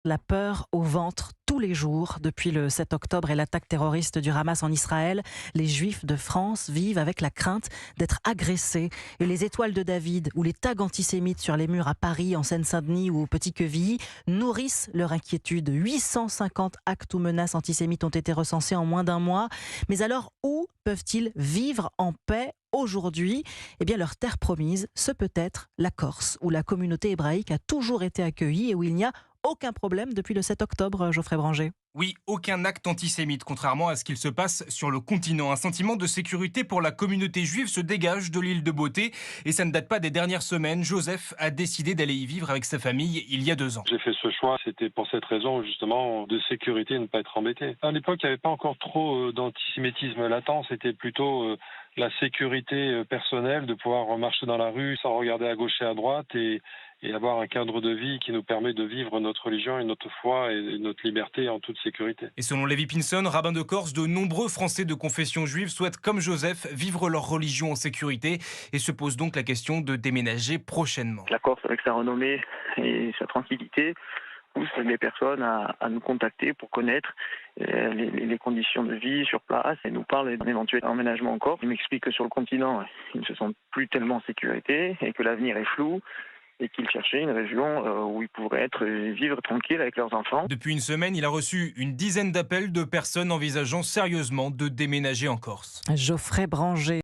La peur au ventre tous les jours depuis le 7 octobre et l'attaque terroriste du Hamas en Israël. Les Juifs de France vivent avec la crainte d'être agressés. Et les étoiles de David ou les tags antisémites sur les murs à Paris, en Seine-Saint-Denis ou au Petit-Quevilly nourrissent leur inquiétude. 850 actes ou menaces antisémites ont été recensés en moins d'un mois. Mais alors, où peuvent-ils vivre en paix aujourd'hui? Eh bien, leur terre promise, ce peut être la Corse, où la communauté hébraïque a toujours été accueillie et où il n'y a aucun problème depuis le 7 octobre, Geoffrey Branger. Oui, aucun acte antisémite, contrairement à ce qu'il se passe sur le continent. Un sentiment de sécurité pour la communauté juive se dégage de l'île de Beauté. Et ça ne date pas des dernières semaines. Joseph a décidé d'aller y vivre avec sa famille il y a 2 ans. J'ai fait ce choix, c'était pour cette raison justement de sécurité et ne pas être embêté. À l'époque, il n'y avait pas encore trop d'antisémitisme latent, c'était plutôt la sécurité personnelle, de pouvoir marcher dans la rue sans regarder à gauche et à droite et avoir un cadre de vie qui nous permet de vivre notre religion et notre foi et notre liberté en toute sécurité. Et selon Lévi Pinson, rabbin de Corse, de nombreux Français de confession juive souhaitent, comme Joseph, vivre leur religion en sécurité et se posent donc la question de déménager prochainement. La Corse, avec sa renommée et sa tranquillité, pousse les personnes à nous contacter pour connaître les conditions de vie sur place et nous parle d'un éventuel emménagement en Corse. Ils m'expliquent que sur le continent, ils ne se sentent plus tellement en sécurité et que l'avenir est flou et qu'ils cherchaient une région où ils pourraient vivre tranquilles avec leurs enfants. Depuis une semaine, il a reçu une dizaine d'appels de personnes envisageant sérieusement de déménager en Corse. Geoffrey Branger.